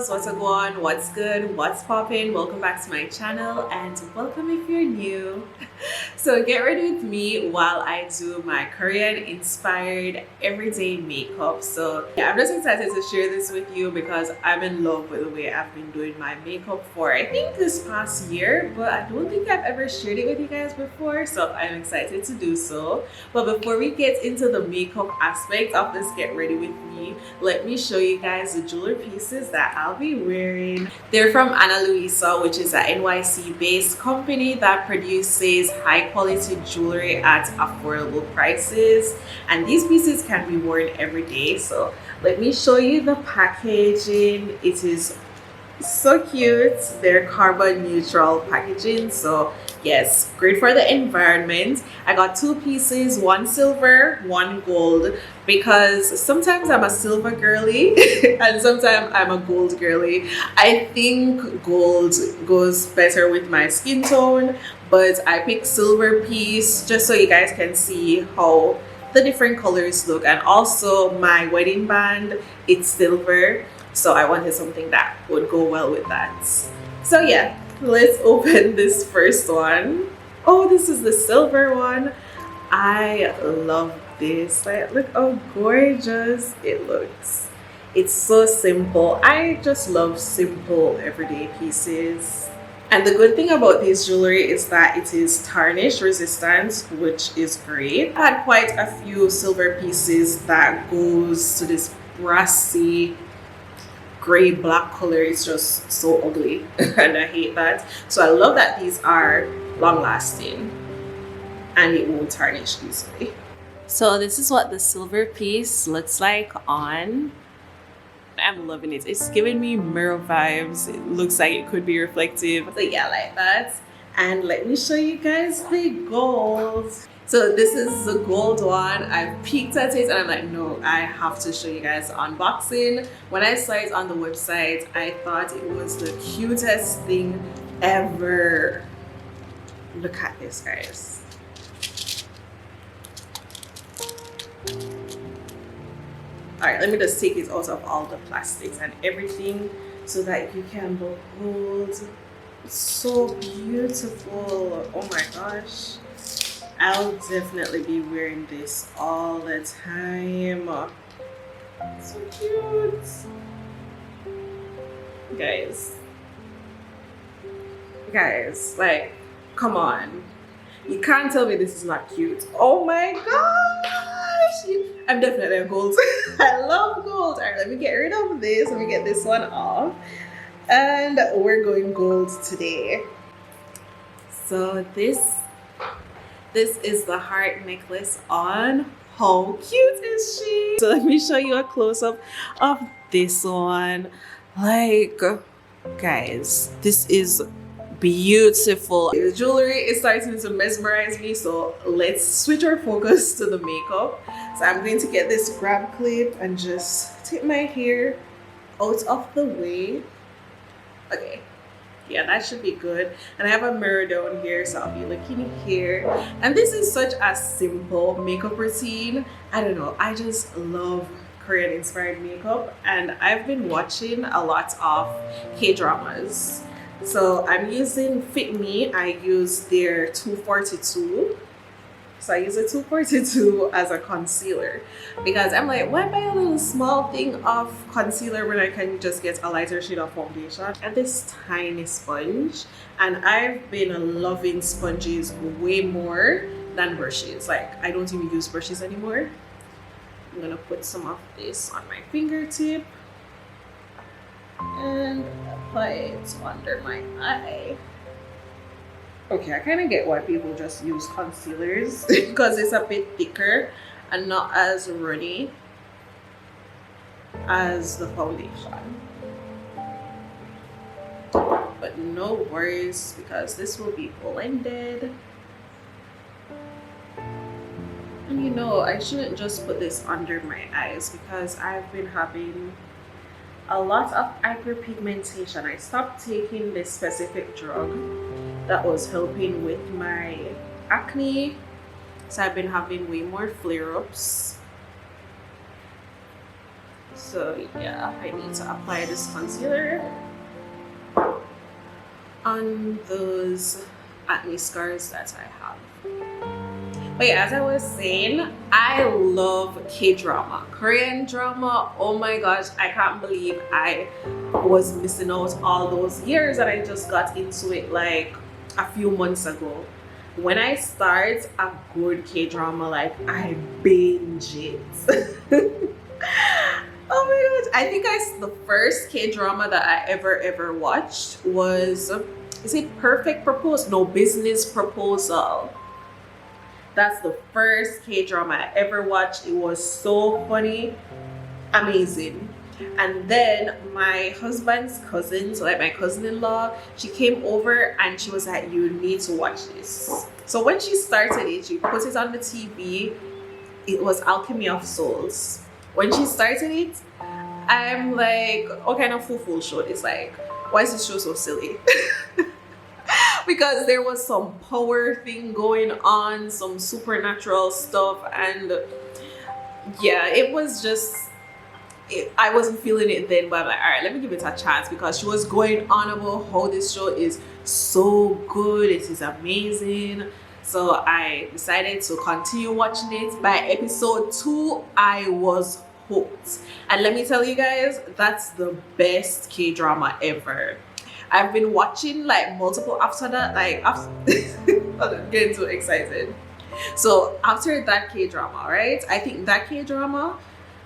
loves, what's a go on, what's good, what's poppin'? Welcome back to my channel and welcome if you're new. So get ready with me while I do my Korean inspired everyday makeup. So yeah, I'm just excited to share this with you because I'm in love with the way I've been doing my makeup for I think this past year, but I don't think I've ever shared it with you guys before, so I'm excited to do so. But before we get into the makeup aspect of this get ready with me, let me show you guys the jewelry pieces that I'll be wearing. They're from Ana Luisa, which is an NYC based company that produces high quality jewelry at affordable prices, and these pieces can be worn every day. So let me show you the packaging. It is so cute. They're carbon neutral packaging, so yes, great for the environment. I got two pieces, one silver, one gold, because sometimes I'm a silver girly and sometimes I'm a gold girly. I think gold goes better with my skin tone, but I picked silver piece just so you guys can see how the different colors look. And also my wedding band, it's silver, so I wanted something that would go well with that. So yeah, let's open this first one. Oh, this is the silver one. I love this. Like, look how gorgeous it looks. It's so simple. I just love simple everyday pieces. And the good thing about this jewelry is that it is tarnish resistant, which is great. I had quite a few silver pieces that goes to this brassy gray black color. Is just so ugly and I hate that. So I love that these are long lasting and it won't tarnish easily. So this is what the silver piece looks like on. I'm loving it. It's giving me mirror vibes. It looks like it could be reflective. So yeah, like that. And let me show you guys the gold. So this is the gold one. I peeked at it and I'm like, no, I have to show you guys the unboxing. When I saw it on the website, I thought it was the cutest thing ever. Look at this, guys. All right, let me just take it out of all the plastics and everything so that you can behold. It's so beautiful. Oh my gosh. I'll definitely be wearing this all the time. So cute. Guys, like, come on. You can't tell me this is not cute. Oh my gosh. I'm definitely a gold. I love gold. All right, let me get rid of this. Let me get this one off. And we're going gold today. So this is the heart necklace on. How cute is she? So let me show you a close-up of this one. Like, guys, this is beautiful. The jewelry is starting to mesmerize me, so let's switch our focus to the makeup. So I'm going to get this grab clip and just take my hair out of the way. Okay, yeah, that should be good. And I have a mirror down here, so I'll be looking here. And this is such a simple makeup routine. I don't know, I just love Korean inspired makeup, and I've been watching a lot of K-dramas. So I'm using Fit Me. I use their 242. So I use a 242 as a concealer because I'm like, why buy a little small thing of concealer when I can just get a lighter shade of foundation? And this tiny sponge, and I've been loving sponges way more than brushes. Like, I don't even use brushes anymore. I'm gonna put some of this on my fingertip and apply it under my eye. Okay, I kind of get why people just use concealers because it's a bit thicker and not as runny as the foundation. But no worries because this will be blended. And you know, I shouldn't just put this under my eyes because I've been having a lot of hyperpigmentation. I stopped taking this specific drug that was helping with my acne, so I've been having way more flare-ups. So yeah, I need to apply this concealer on those acne scars that I have. But yeah, as I was saying, I love K-drama, Korean drama. Oh my gosh, I can't believe I was missing out all those years and I just got into it like a few months ago. When I start a good K-drama, like I binge it. Oh my gosh, I think the first K-drama that I ever watched was, is it Perfect Proposal? No, Business Proposal. That's the first K-drama I ever watched. It was so funny, amazing. And then my husband's cousin, so like my cousin-in-law, she came over and she was like, you need to watch this. So when she started it, she put it on the TV. It was Alchemy of Souls. When she started it, I'm like, what kind of full show? It's like, why is this show so silly? Because there was some power thing going on, some supernatural stuff, and yeah, it was just, I wasn't feeling it then, but I'm like, all right, let me give it a chance, because she was going on about how this show is so good, it is amazing. So I decided to continue watching it. By episode 2, I was hooked. And let me tell you guys, that's the best K-drama ever. I've been watching like multiple after that, like after I'm getting too excited. So after that K-drama, right? I think that K-drama,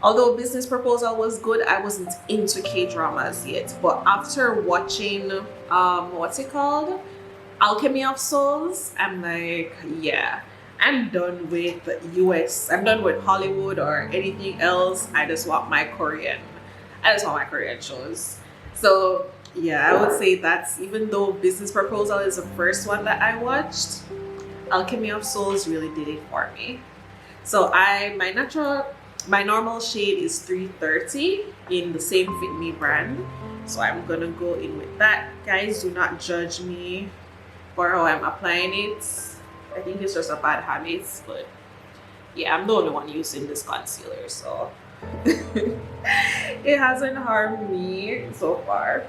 although Business Proposal was good, I wasn't into K-dramas yet. But after watching what's it called? Alchemy of Souls, I'm like, yeah, I'm done with US. I'm done with Hollywood or anything else. I just want my Korean. I just want my Korean shows. So yeah, I would say that's, even though Business Proposal is the first one that I watched, Alchemy of Souls really did it for me. So my normal shade is 330 in the same Fit Me brand. So I'm gonna go in with that. Guys, do not judge me for how I'm applying it. I think it's just a bad habit, but yeah, I'm the only one using this concealer, so it hasn't harmed me so far.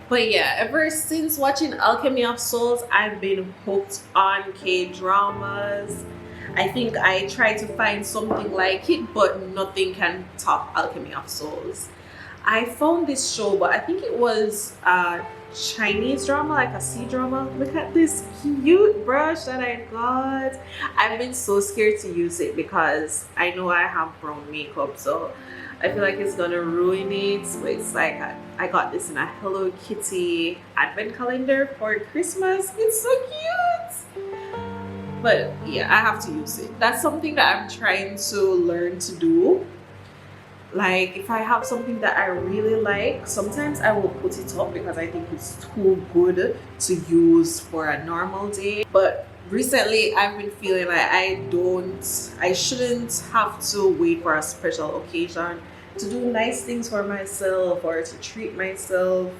But yeah, ever since watching Alchemy of Souls, I've been hooked on K-dramas. I think I tried to find something like it, but nothing can top Alchemy of Souls. I found this show, but I think it was a Chinese drama, like a C-drama. Look at this cute brush that I got. I've been so scared to use it because I know I have brown makeup, so I feel like it's gonna ruin it. But it's like I got this in a Hello Kitty advent calendar for Christmas. It's so cute. But yeah, I have to use it. That's something that I'm trying to learn to do. Like if I have something that I really like, sometimes I will put it up because I think it's too good to use for a normal day. But recently I've been feeling like I shouldn't have to wait for a special occasion to do nice things for myself or to treat myself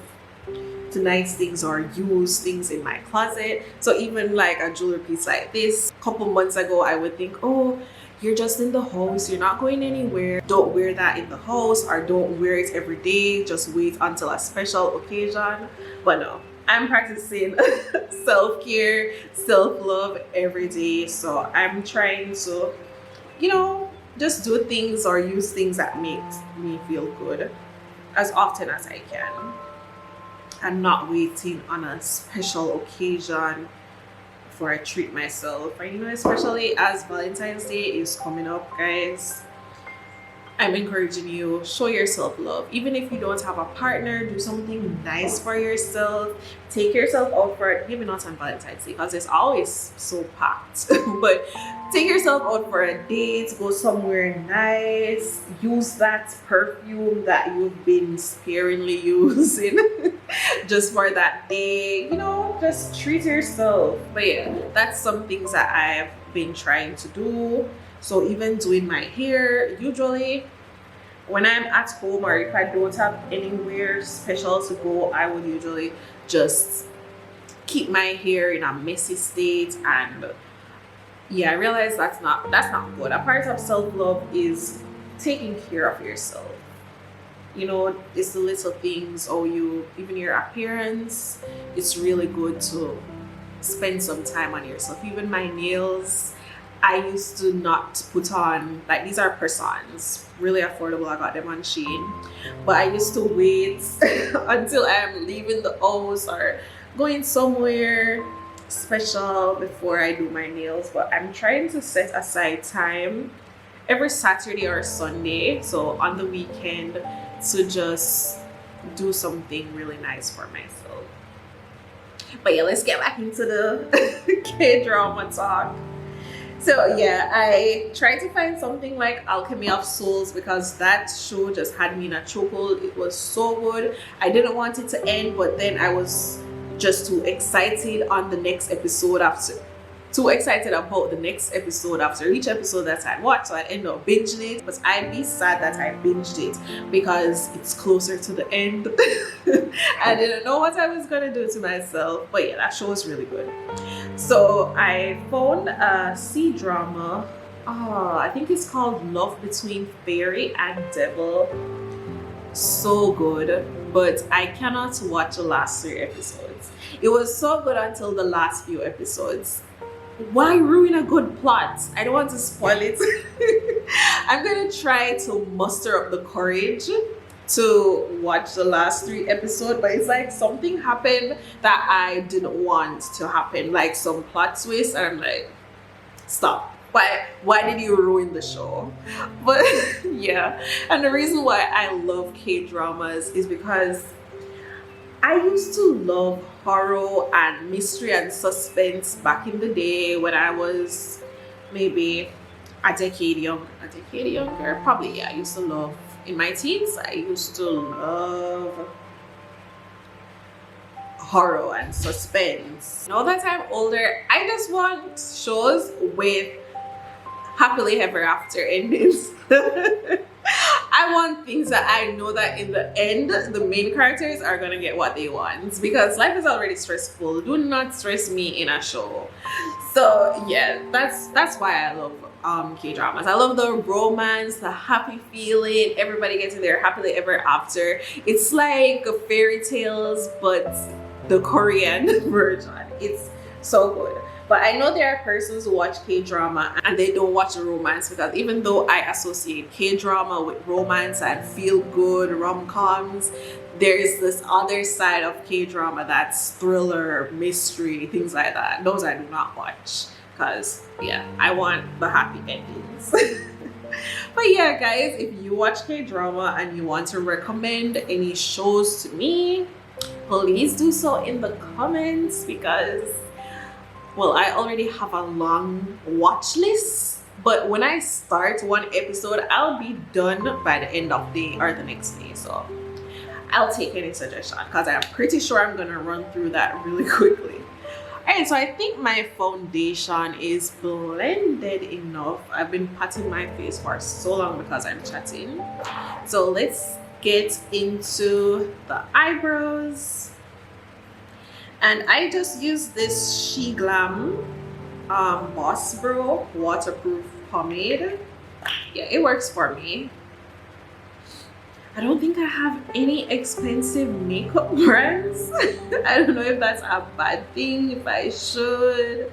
to nice things or use things in my closet. So even like a jewelry piece like this, a couple months ago I would think, oh, you're just in the house, you're not going anywhere, don't wear that in the house, or don't wear it every day, just wait until a special occasion. But no, I'm practicing self-care, self-love every day. So I'm trying to, just do things or use things that make me feel good as often as I can, and not waiting on a special occasion before I treat myself. And especially as Valentine's Day is coming up, guys, I'm encouraging you, show yourself love. Even if you don't have a partner, do something nice for yourself. Take yourself out for, maybe not on Valentine's Day because it's always so packed, but take yourself out for a date, go somewhere nice, use that perfume that you've been sparingly using just for that day, just treat yourself. But yeah, that's some things that I've been trying to do. So even doing my hair, usually when I'm at home or if I don't have anywhere special to go, I would usually just keep my hair in a messy state. And yeah, I realize that's not good. A part of self-love is taking care of yourself. You know, it's the little things, or you, even your appearance. It's really good to spend some time on yourself. Even my nails, I used to not put on, like, these are persons, really affordable. I got them on Shein, but I used to wait until I'm leaving the house or going somewhere special before I do my nails. But I'm trying to set aside time every Saturday or Sunday, so on the weekend, to just do something really nice for myself. But yeah, let's get back into the K-drama talk. So yeah, I tried to find something like Alchemy of Souls because that show just had me in a chokehold. It was so good. I didn't want it to end, but then I was just too excited on the next episode after. Too excited about the next episode after each episode that I'd watched, so I'd end up binging it. But I'd be sad that I binged it because it's closer to the end. I didn't know what I was gonna do to myself. But yeah, that show was really good. So I found a C drama. I think it's called Love Between Fairy and Devil. So good, but I cannot watch the last 3 episodes. It was so good until the last few episodes. Why ruin a good plot? I don't want to spoil it. I'm gonna try to muster up the courage to watch the last 3 episodes, but it's like something happened that I didn't want to happen, like some plot twist, and I'm like, stop. Why did you ruin the show? But yeah, and the reason why I love K-dramas is because I used to love horror and mystery and suspense back in the day when I was maybe a decade younger. Probably, yeah, I used to love, in my teens, I used to love horror and suspense. Now that I'm older, I just want shows with happily ever after endings. I want things that I know that in the end, the main characters are gonna get what they want, because life is already stressful. Do not stress me in a show. So yeah, that's why I love K-dramas. I love the romance, the happy feeling, everybody getting their happily ever after. It's like fairy tales, but the Korean version. It's so good. But I know there are persons who watch K-drama and they don't watch the romance, because even though I associate K-drama with romance and feel-good rom-coms, there is this other side of K-drama that's thriller, mystery, things like that. Those I do not watch because, yeah, I want the happy endings. But yeah, guys, if you watch K-drama and you want to recommend any shows to me, please do so in the comments, because, well, I already have a long watch list, but when I start one episode, I'll be done by the end of the day or the next day. So I'll take any suggestion because I'm pretty sure I'm gonna run through that really quickly. Alright, so I think my foundation is blended enough. I've been patting my face for so long because I'm chatting. So let's get into the eyebrows. And I just use this Grwm Boss Bro waterproof pomade. Yeah, it works for me. I don't think I have any expensive makeup brands. I don't know if that's a bad thing, if I should.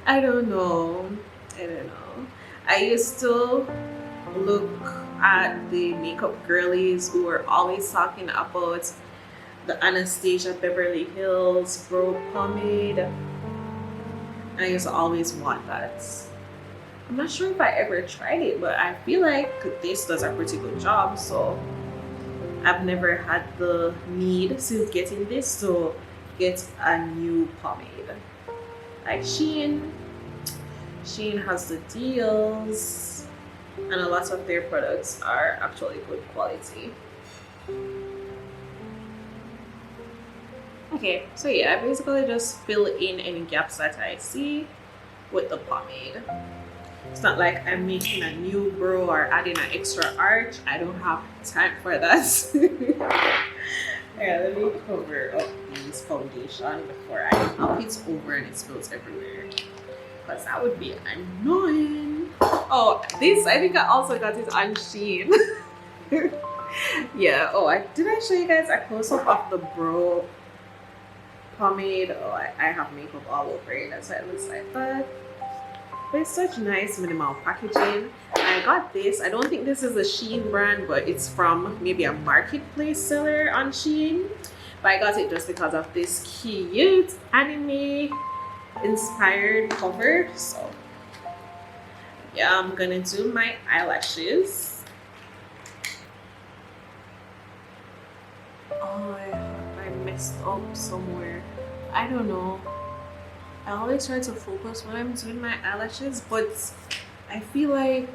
I don't know. I used to look at the makeup girlies who were always talking about the Anastasia Beverly Hills Brow Pomade. And I used to always want that. I'm not sure if I ever tried it, but I feel like this does a pretty good job. So I've never had the need since getting this to get a new pomade. Like Shein has the deals, and a lot of their products are actually good quality. Okay, so yeah, I basically just fill in any gaps that I see with the pomade. It's not like I'm making a new brow or adding an extra arch. I don't have time for that. Yeah, let me cover up this foundation before I knock it over and it spills everywhere, because that would be annoying. Oh, this, I think I also got it on Shein. Yeah. Oh, did I show you guys a close up of the bro pomade? Oh, I have makeup all over it. That's why it looks like that. But it's such nice minimal packaging. I got this. I don't think this is a Shein brand, but it's from maybe a marketplace seller on Shein. But I got it just because of this cute anime inspired cover. So yeah, I'm gonna do my eyelashes. Oh, I messed up somewhere. I don't know. I always try to focus when I'm doing my eyelashes, but I feel like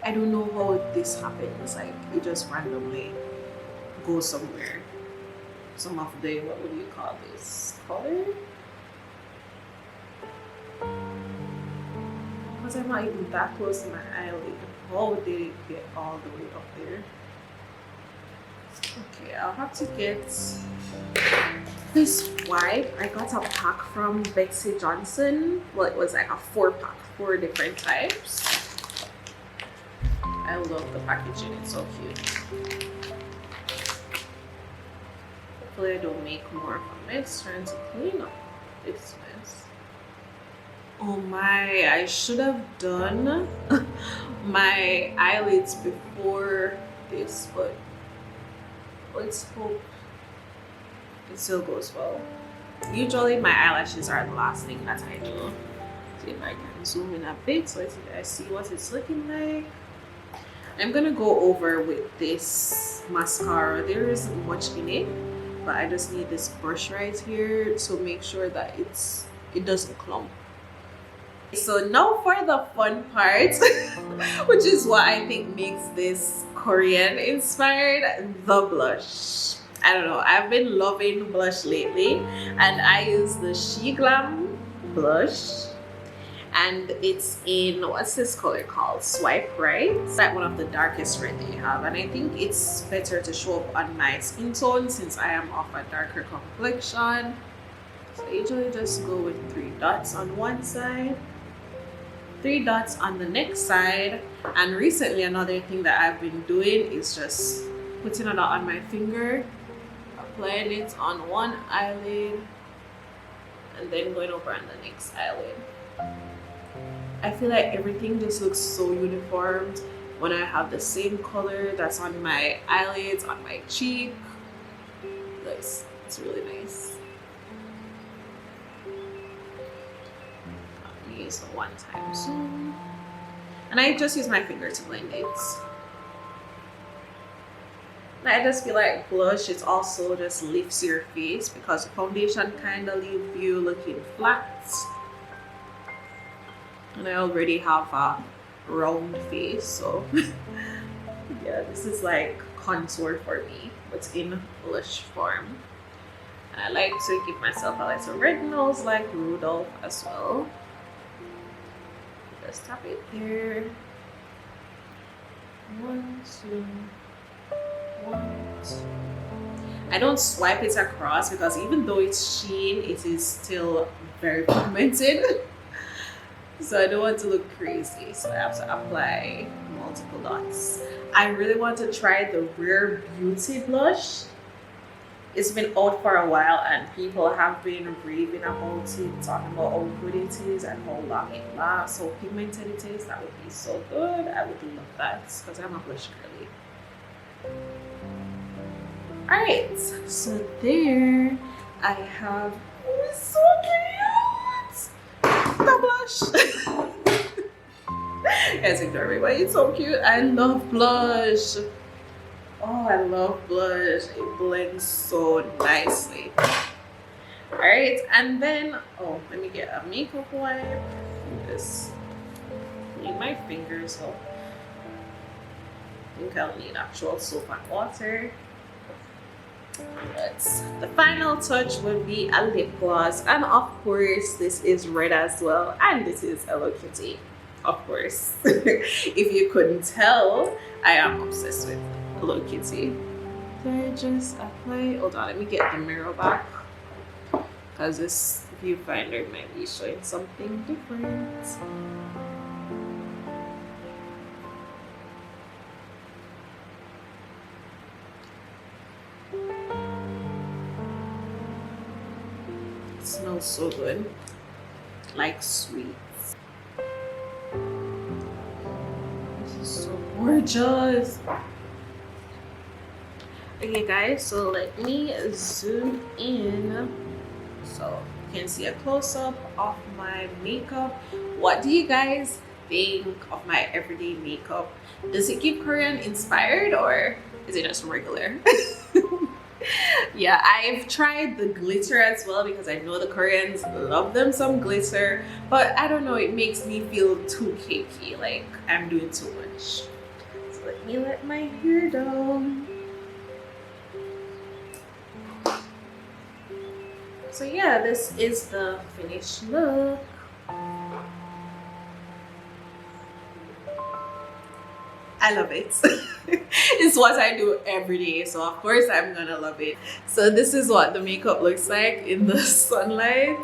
I don't know how this happens. Like it just randomly goes somewhere. Some of the, what would you call this, color? Because I'm not even that close to my eyelid. How did it get all the way up there? Okay, I'll have to get this wipe. I got a pack from Betsy Johnson. Well, it was like a 4-pack, 4 different types. I love the packaging, it's so cute. Hopefully I don't make more of a mess trying to clean up this mess. Oh my, I should have done my eyelids before this, but let's hope it still goes well. Usually my eyelashes are the last thing that I do. See if I can zoom in a bit so you guys see what it's looking like. I'm gonna go over with this mascara. There isn't much in it, but I just need this brush right here to make sure that it doesn't clump. So now for the fun part, which is what I think makes this Korean inspired, the blush. I don't know, I've been loving blush lately, and I use the Grwm blush, and it's in, what's this color called, Swipe Right. It's like one of the darkest red they have, and I think it's better to show up on my skin tone since I am of a darker complexion. So I usually just go with 3 dots on one side, 3 dots on the next side. And recently another thing that I've been doing is just putting a dot on my finger, applying it on one eyelid, and then going over on the next eyelid. I feel like everything just looks so uniformed when I have the same color that's on my eyelids, on my cheek. It's really nice. Use the one-time zoom, and I just use my finger to blend it. And I just feel like blush, it also just lifts your face because the foundation kind of leaves you looking flat, and I already have a round face, so yeah, this is like contour for me, but in blush form. And I like to give myself a little red nose like Rudolph as well. Just tap it here. 1, 2, 1, 2. I don't swipe it across because even though it's Shein, it is still very pigmented. So I don't want to look crazy. So I have to apply multiple dots. I really want to try the Rare Beauty blush. It's been out for a while and people have been raving about it, talking about how good it is and how long it lasts, how pigmented it is. That would be so good. I would love that because I'm a blush girly. Alright, so there I have, oh, it's so cute! The blush! Guys, ignore me, but it's so cute. I love blush. Oh, I love blush. It blends so nicely. Alright, and then, oh, let me get a makeup wipe. Just clean my fingers up. I think I'll need actual soap and water. But the final touch would be a lip gloss. And of course, this is red as well. And this is Hello Kitty, of course. If you couldn't tell, I am obsessed with Hello Kitty. So I just apply, hold on, let me get the mirror back because this viewfinder might be showing something different. It smells so good, like sweets. This is so gorgeous. Okay guys, so let me zoom in so you can see a close-up of my makeup. What do you guys think of my everyday makeup? Does it keep Korean inspired or is it just regular? Yeah, I've tried the glitter as well because I know the Koreans love them some glitter, but I don't know, it makes me feel too cakey, like I'm doing too much. So let me let my hair down. So yeah, this is the finished look. I love it. It's what I do every day, so of course I'm gonna love it. So this is what the makeup looks like in the sunlight.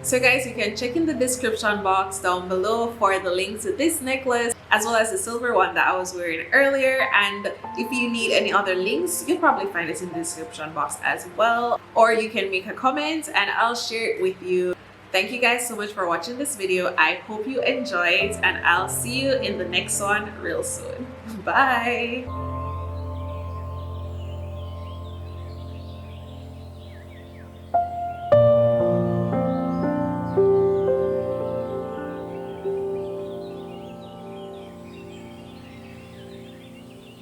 So guys, you can check in the description box down below for the link to this necklace as well as the silver one that I was wearing earlier, and if you need any other links you'll probably find it in the description box as well, or you can make a comment and I'll share it with you. Thank you guys so much for watching this video. I hope you enjoyed and I'll see you in the next one real soon. Bye!